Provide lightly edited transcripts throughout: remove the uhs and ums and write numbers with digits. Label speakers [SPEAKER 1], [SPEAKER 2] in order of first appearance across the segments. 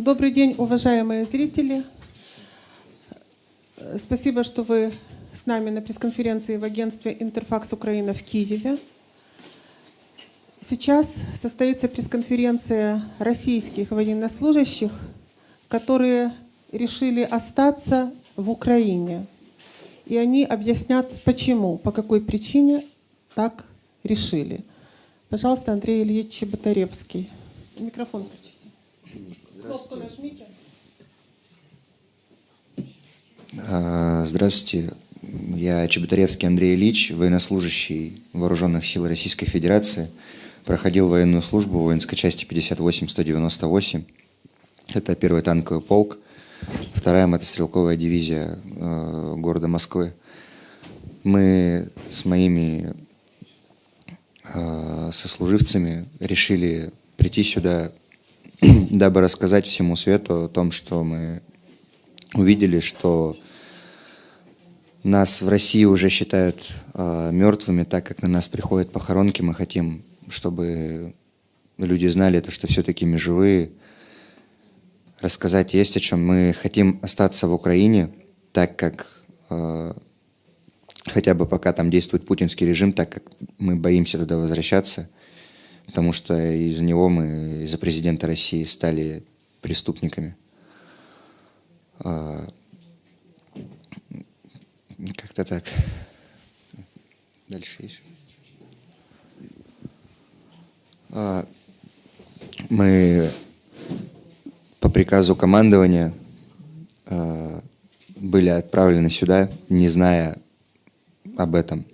[SPEAKER 1] Добрый день, уважаемые зрители. Спасибо, что вы с нами на пресс-конференции в агентстве «Интерфакс Украина» в Киеве. Сейчас состоится пресс-конференция российских военнослужащих, которые решили остаться в Украине. И они объяснят, почему, по какой причине так решили. Пожалуйста, Андрей Ильич Чеботаревский. Микрофон включите. Кнопку нажмите.
[SPEAKER 2] Здравствуйте. Я Чеботаревский Андрей Ильич, военнослужащий Вооруженных сил Российской Федерации. Проходил военную службу в воинской части 58-198. Это 1-й танковый полк, 2-я мотострелковая дивизия города Москвы. Мы с моими сослуживцами решили прийти сюда, дабы рассказать всему свету о том, что мы увидели, что нас в России уже считают мертвыми, так как на нас приходят похоронки. Мы хотим, чтобы люди знали, что все-таки мы живые. Рассказать есть о чем. Мы хотим остаться в Украине, так как хотя бы пока там действует путинский режим, так как мы боимся туда возвращаться, потому что из-за него мы, из-за президента России, стали преступниками. Как-то так. Дальше есть. Мы по приказу командования были отправлены сюда, не зная об этом.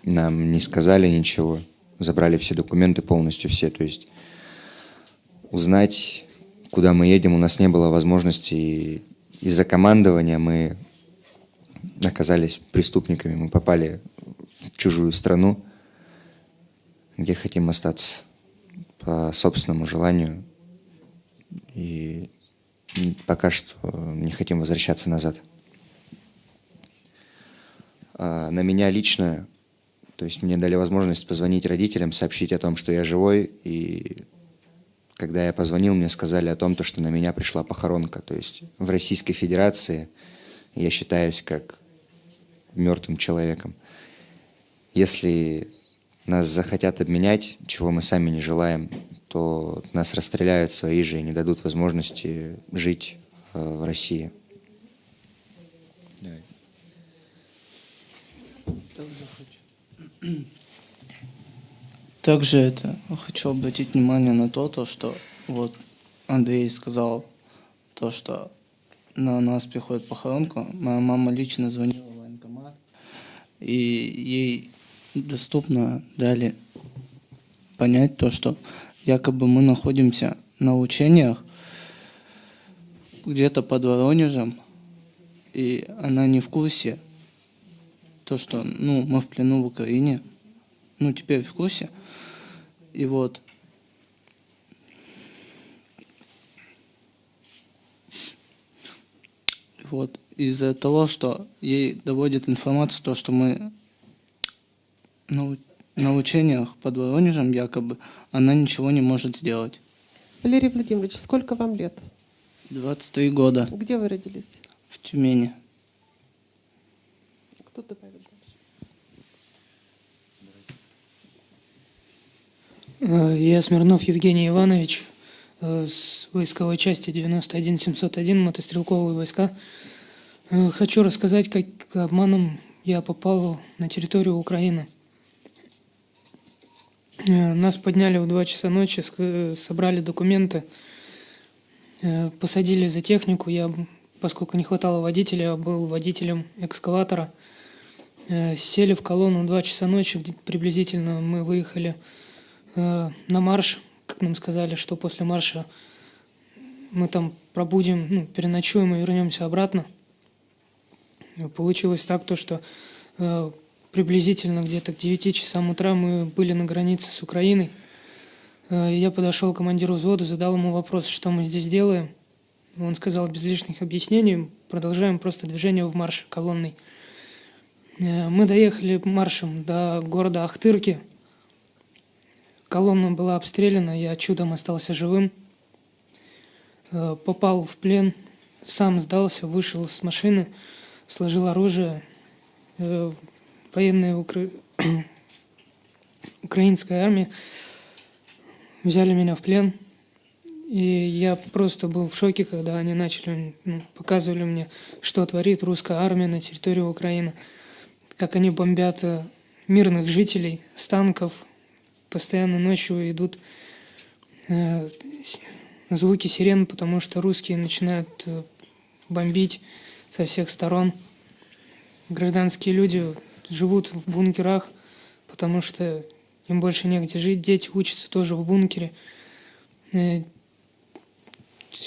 [SPEAKER 2] Нам не сказали ничего, забрали все документы полностью все. То есть узнать, куда мы едем, у нас не было возможности. И из-за командования мы оказались преступниками. Мы попали в чужую страну, где хотим остаться по собственному желанию. И пока что не хотим возвращаться назад. На меня лично, то есть мне дали возможность позвонить родителям, сообщить о том, что я живой. И когда я позвонил, мне сказали о том, что на меня пришла похоронка. То есть в Российской Федерации я считаюсь как мертвым человеком. Если нас захотят обменять, чего мы сами не желаем, то нас расстреляют свои же и не дадут возможности жить в России.
[SPEAKER 3] Также хочу обратить внимание на то, что вот Андрей сказал, что на нас приходит похоронка. Моя мама лично звонила в военкомат, и ей доступно дали понять что якобы мы находимся на учениях где-то под Воронежем, и она не в курсе, что мы в плену в Украине, теперь в курсе. И вот из-за того, что ей доводит информацию, что мы на учениях под Воронежем якобы, она ничего не может сделать.
[SPEAKER 1] Валерий Владимирович, сколько вам лет?
[SPEAKER 3] 23 года.
[SPEAKER 1] Где вы родились?
[SPEAKER 3] В Тюмени.
[SPEAKER 1] Кто добавит дальше?
[SPEAKER 4] Я Смирнов Евгений Иванович, с войсковой части 91-701, мотострелковые войска. Хочу рассказать, как обманом я попал на территорию Украины. Нас подняли в 2 часа ночи, собрали документы, посадили за технику. Я, поскольку не хватало водителя, я был водителем экскаватора. Сели в колонну в 2 часа ночи, приблизительно мы выехали на марш. Как нам сказали, что после марша мы там пробудем, переночуем и вернемся обратно. Получилось так, что приблизительно где-то к 9 часам утра мы были на границе с Украиной. Я подошел к командиру взвода, задал ему вопрос, что мы здесь делаем. Он сказал без лишних объяснений, продолжаем просто движение в марш колонной. Мы доехали маршем до города Ахтырки. Колонна была обстреляна, я чудом остался живым. попал в плен, сам сдался, вышел с машины, сложил оружие. Военные украинской армии взяли меня в плен. И я просто был в шоке, когда они начали, показывали мне, что творит русская армия на территории Украины, как они бомбят мирных жителей с танков, постоянно ночью идут звуки сирен, потому что русские начинают бомбить со всех сторон. Гражданские люди живут в бункерах, потому что им больше негде жить, дети учатся тоже в бункере.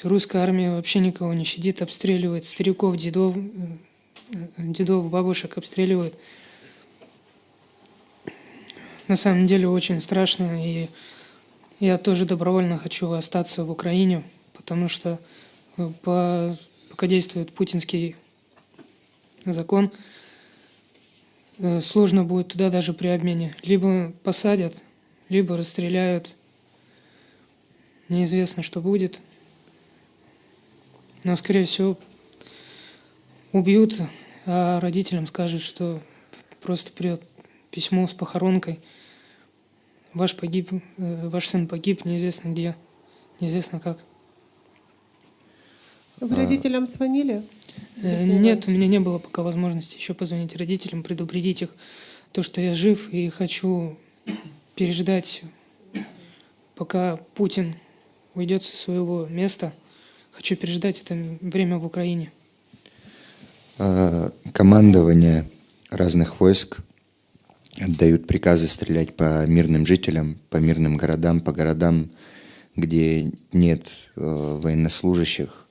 [SPEAKER 4] Русская армия вообще никого не щадит, обстреливает стариков, дедов, бабушек обстреливает. На самом деле очень страшно, и я тоже добровольно хочу остаться в Украине, потому что пока действует путинский закон, сложно будет туда даже при обмене. Либо посадят, либо расстреляют. Неизвестно, что будет. Но, скорее всего, убьют, а родителям скажут, что просто придет письмо с похоронкой. Ваш сын погиб, неизвестно где, неизвестно как.
[SPEAKER 1] Вы родителям звонили?
[SPEAKER 4] Нет, у меня не было пока возможности еще позвонить родителям, предупредить их, то, что я жив и хочу переждать, пока Путин уйдет со своего места. Хочу переждать это время в Украине.
[SPEAKER 2] Командование разных войск отдают приказы стрелять по мирным жителям, по мирным городам, по городам, где нет военнослужащих.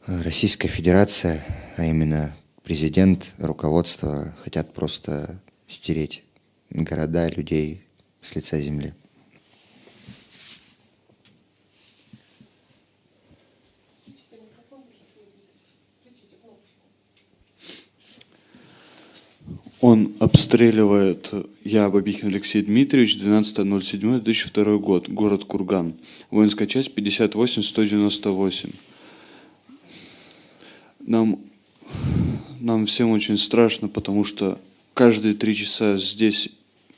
[SPEAKER 2] Российская Федерация, а именно президент, руководство хотят просто стереть города, людей с лица земли.
[SPEAKER 5] Он обстреливает, я Бабихин Алексей Дмитриевич, 12.07.2002 год, город Курган, воинская часть 58-198. Нам всем очень страшно, потому что каждые 3 часа здесь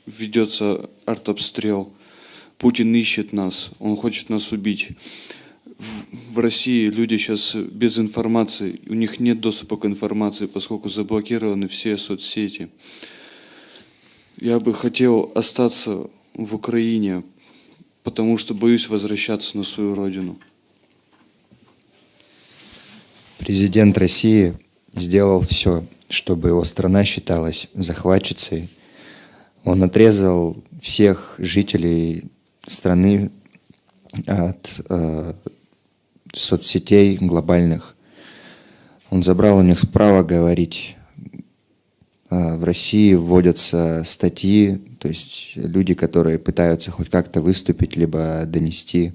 [SPEAKER 5] ведется артобстрел. Путин ищет нас, он хочет нас убить. В России люди сейчас без информации, у них нет доступа к информации, поскольку заблокированы все соцсети. Я бы хотел остаться в Украине, потому что боюсь возвращаться на свою родину.
[SPEAKER 2] Президент России сделал все, чтобы его страна считалась захватчицей. Он отрезал всех жителей страны от соцсетей глобальных. Он забрал у них право говорить. В России вводятся статьи, то есть люди, которые пытаются хоть как-то выступить, либо донести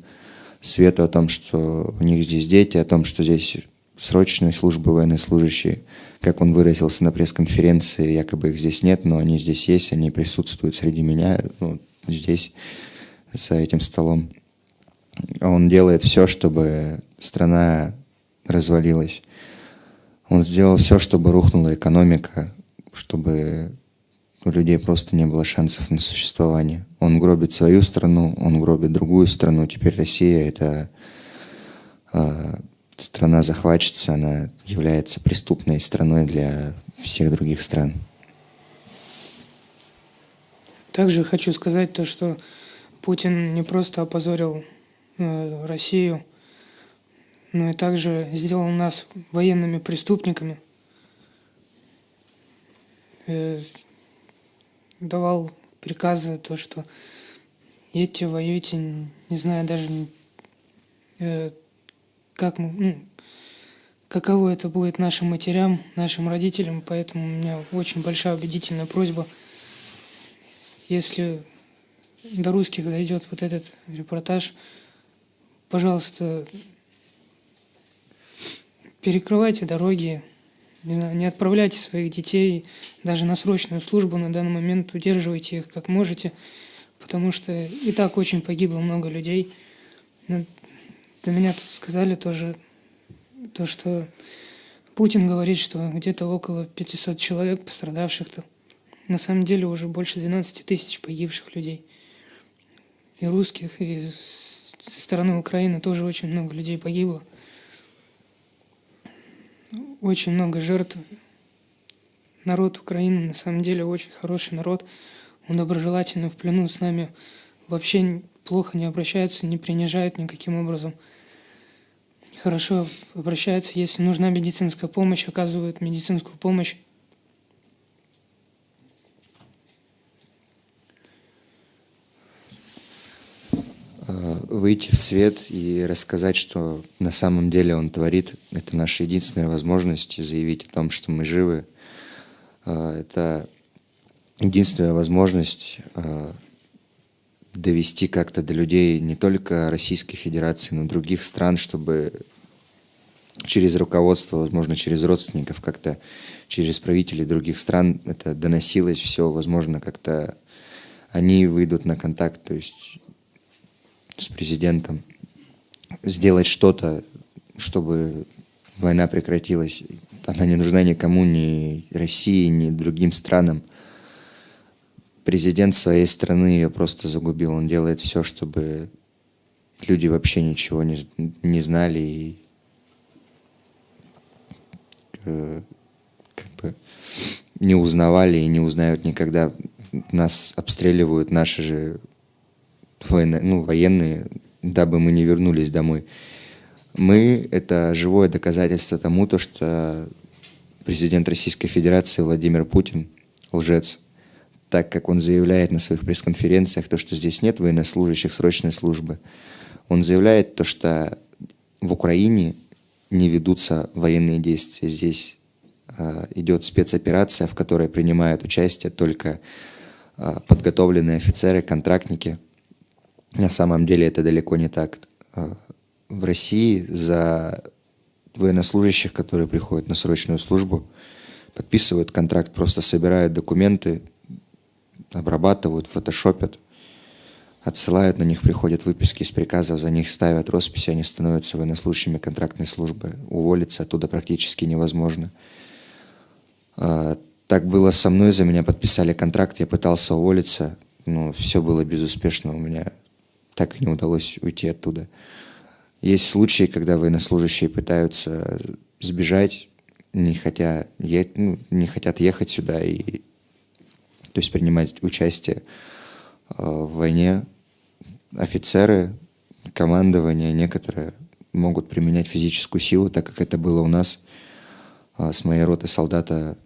[SPEAKER 2] свету о том, что у них здесь дети, о том, что здесь срочные службы военнослужащие. Как он выразился на пресс-конференции, якобы их здесь нет, но они здесь есть, они присутствуют среди меня, здесь, за этим столом. Он делает все, чтобы страна развалилась. Он сделал все, чтобы рухнула экономика, чтобы у людей просто не было шансов на существование. Он гробит свою страну, он гробит другую страну. Теперь Россия — это страна-захватчица, она является преступной страной для всех других стран.
[SPEAKER 4] Также хочу сказать то, что Путин не просто опозорил Россию, но и также сделал нас военными преступниками, давал приказы, то, что едьте, воюйте, не знаю даже, каково это будет нашим матерям, нашим родителям, поэтому у меня очень большая убедительная просьба, если до русских дойдет вот этот репортаж, пожалуйста, перекрывайте дороги, не отправляйте своих детей даже на срочную службу на данный момент, удерживайте их как можете, потому что и так очень погибло много людей. до меня тут сказали тоже то, что Путин говорит, что где-то около 500 человек пострадавших-то. На самом деле уже больше 12 тысяч погибших людей. И русских, и со стороны Украины тоже очень много людей погибло. Очень много жертв. Народ Украины на самом деле очень хороший народ. Он доброжелательный, в плену с нами вообще плохо не обращаются, не принижают никаким образом. Хорошо обращаются, если нужна медицинская помощь, оказывают медицинскую помощь.
[SPEAKER 2] Выйти в свет и рассказать, что на самом деле он творит, это наша единственная возможность, и заявить о том, что мы живы. Это единственная возможность довести как-то до людей не только Российской Федерации, но и других стран, чтобы через руководство, возможно, через родственников, как-то через правителей других стран это доносилось все, возможно, как-то они выйдут на контакт, то есть с президентом, сделать что-то, чтобы война прекратилась. Она не нужна никому, ни России, ни другим странам. Президент своей страны ее просто загубил. Он делает все, чтобы люди вообще ничего не знали и как бы не узнавали и не узнают никогда. Нас обстреливают наши же военные, дабы мы не вернулись домой. Мы — это живое доказательство тому, то, что президент Российской Федерации Владимир Путин лжец, так как он заявляет на своих пресс-конференциях, то, что здесь нет военнослужащих срочной службы. Он заявляет то, что в Украине не ведутся военные действия. Здесь идет спецоперация, в которой принимают участие только подготовленные офицеры, контрактники. На самом деле это далеко не так. В России за военнослужащих, которые приходят на срочную службу, подписывают контракт, просто собирают документы, обрабатывают, фотошопят, отсылают, на них приходят выписки из приказов, за них ставят росписи, они становятся военнослужащими контрактной службы. Уволиться оттуда практически невозможно. Так было со мной, за меня подписали контракт, я пытался уволиться, но все было безуспешно, у меня так и не удалось уйти оттуда. Есть случаи, когда военнослужащие пытаются сбежать, не хотят ехать сюда и то есть принимать участие в войне. Офицеры, командование некоторые могут применять физическую силу, так как это было у нас. С моей роты солдата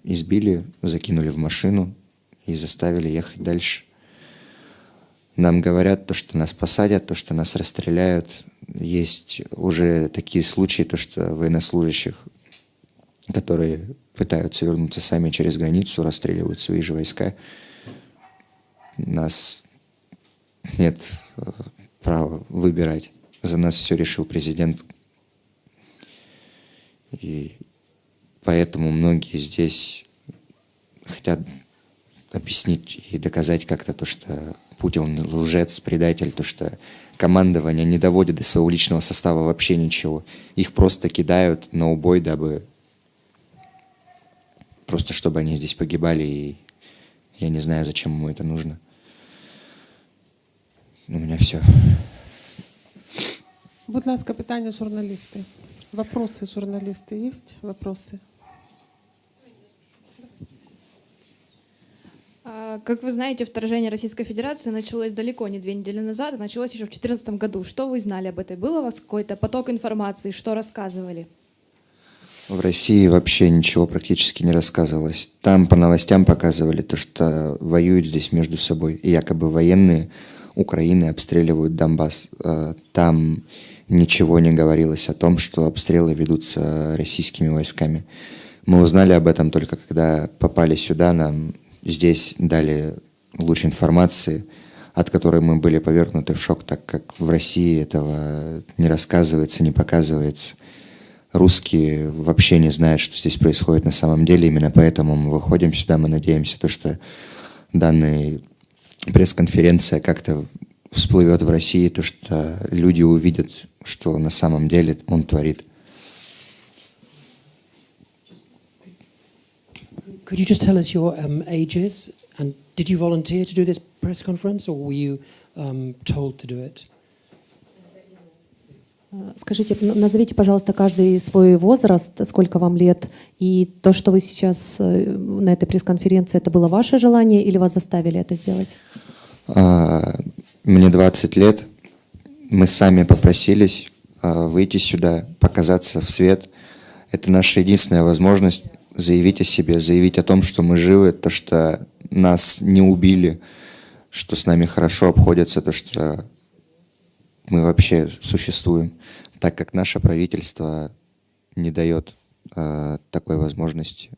[SPEAKER 2] избили, закинули в машину и заставили ехать дальше. Нам говорят то, что нас посадят, то, что нас расстреляют. Есть уже такие случаи, то, что военнослужащих, которые пытаются вернуться сами через границу, расстреливают свои же войска. У нас нет права выбирать. За нас все решил президент. И поэтому многие здесь хотят объяснить и доказать как-то то, что Путин лжец, предатель, то, что командование не доводит до своего личного состава вообще ничего. Их просто кидают на убой, дабы просто чтобы они здесь погибали, и я не знаю, зачем ему это нужно. У меня все.
[SPEAKER 1] Будь ласка, питання журналісти. Вопроси журналісти есть? Вопросы?
[SPEAKER 6] Как вы знаете, вторжение Российской Федерации началось далеко не 2 недели назад, а началось еще в 2014 году. Что вы знали об этой? Был у вас какой-то поток информации? Что рассказывали?
[SPEAKER 2] В России вообще ничего практически не рассказывалось. Там по новостям показывали то, что воюют здесь между собой. И якобы военные Украины обстреливают Донбасс. Там ничего не говорилось о том, что обстрелы ведутся российскими войсками. Мы узнали об этом только когда попали сюда, нам здесь дали луч информации, от которой мы были повергнуты в шок, так как в России этого не рассказывается, не показывается. Русские вообще не знают, что здесь происходит на самом деле. Именно поэтому мы выходим сюда, мы надеемся, что данная пресс-конференция как-то всплывет в России, то, что люди увидят, что на самом деле он творит.
[SPEAKER 7] Could you just tell us your ages? And did you volunteer to do this press conference, or were you told to do it?
[SPEAKER 8] Скажите, назовите, пожалуйста, каждый свой возраст, сколько вам лет, и то, что вы сейчас на этой пресс-конференции, это было ваше желание или вас заставили это сделать?
[SPEAKER 2] Мне 20 лет. Мы сами попросились выйти сюда, показаться в свет. Это наша единственная возможность заявить о себе, заявить о том, что мы живы, то, что нас не убили, что с нами хорошо обходятся, то, что мы вообще существуем, так как наше правительство не дает такой возможности.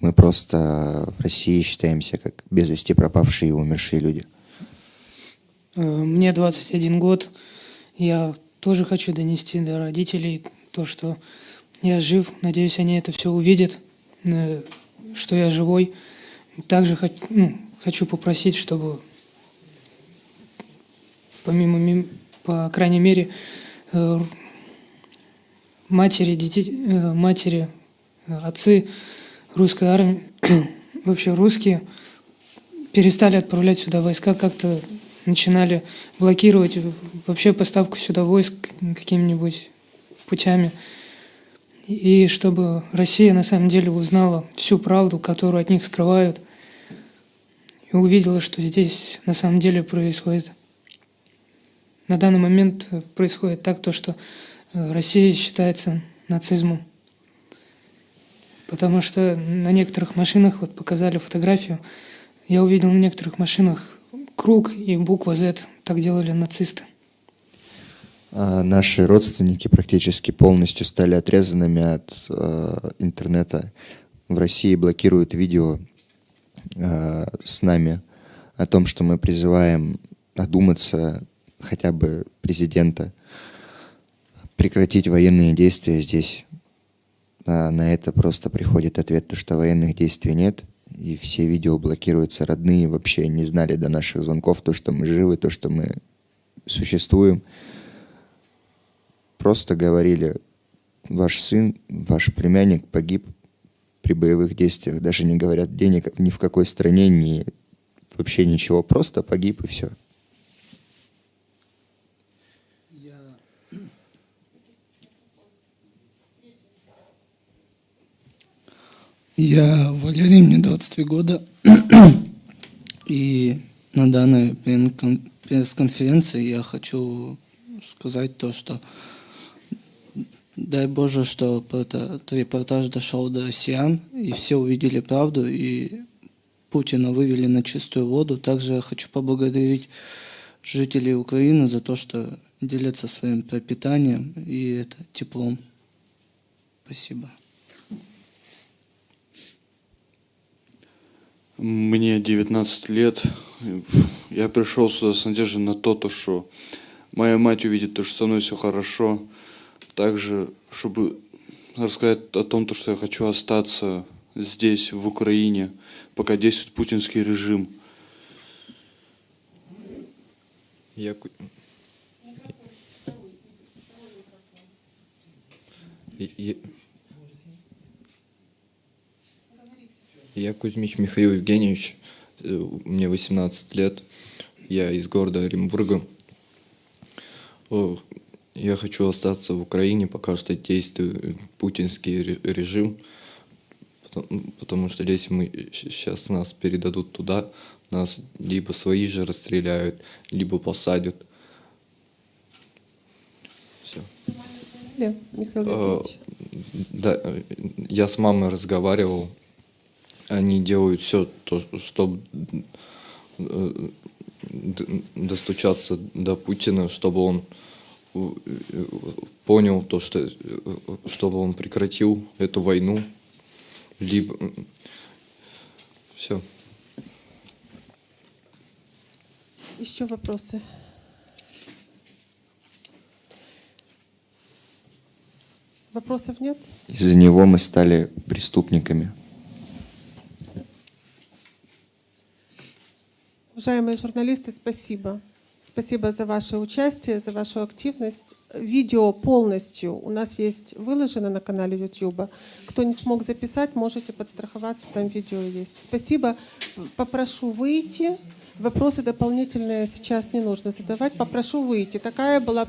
[SPEAKER 2] Мы просто в России считаемся как без вести пропавшие и умершие люди.
[SPEAKER 4] Мне 21 год. Я тоже хочу донести до родителей то, что я жив. Надеюсь, они это все увидят, что я живой. Также хочу попросить, чтобы по крайней мере, матери, отцы русской армии, вообще русские, перестали отправлять сюда войска, как-то начинали блокировать вообще поставку сюда войск какими-нибудь путями. И чтобы Россия на самом деле узнала всю правду, которую от них скрывают, и увидела, что здесь на самом деле происходит. На данный момент происходит так, то, что Россия считается нацизмом. Потому что на некоторых машинах, вот показали фотографию, я увидел на некоторых машинах круг и буква Z. Так делали нацисты.
[SPEAKER 2] Наши родственники практически полностью стали отрезанными от интернета. В России блокируют видео с нами о том, что мы призываем одуматься, хотя бы президента, прекратить военные действия здесь. На это просто приходит ответ, что военных действий нет, и все видео блокируются. Родные вообще не знали до наших звонков то, что мы живы, то, что мы существуем. Просто говорили: ваш сын, ваш племянник погиб при боевых действиях. Даже не говорят денег ни в какой стране, ни вообще ничего. Просто погиб и все.
[SPEAKER 3] Я Валерий, мне 23 года. И на данной пресс-конференции я хочу сказать то, что дай Боже, что этот репортаж дошел до россиян, и все увидели правду, и Путина вывели на чистую воду. Также я хочу поблагодарить жителей Украины за то, что делятся своим пропитанием и теплом. Спасибо.
[SPEAKER 5] Мне 19 лет. Я пришел сюда с надеждой на то, что моя мать увидит то, что со мной все хорошо. Также, чтобы рассказать о том, что я хочу остаться здесь, в Украине, пока действует путинский режим.
[SPEAKER 9] Я Кузьмич Михаил Евгеньевич, мне 18 лет, я из города Оренбурга. Я хочу остаться в Украине, пока что действует путинский режим, потому что если сейчас нас передадут туда, нас либо свои же расстреляют, либо посадят. Все.
[SPEAKER 1] Михаил Евгеньевич.
[SPEAKER 9] Да, я с мамой разговаривал. Они делают все, чтобы достучаться до Путина, чтобы он понял то, что чтобы он прекратил эту войну, либо все.
[SPEAKER 1] Еще вопросы? Вопросов нет?
[SPEAKER 2] Из-за него мы стали преступниками.
[SPEAKER 1] Уважаемые журналисты, спасибо. Спасибо за ваше участие, за вашу активность. Видео полностью у нас есть выложено на канале YouTube. Кто не смог записать, можете подстраховаться, там видео есть. Спасибо. Попрошу выйти. Вопросы дополнительные сейчас не нужно задавать. Попрошу выйти. Такая была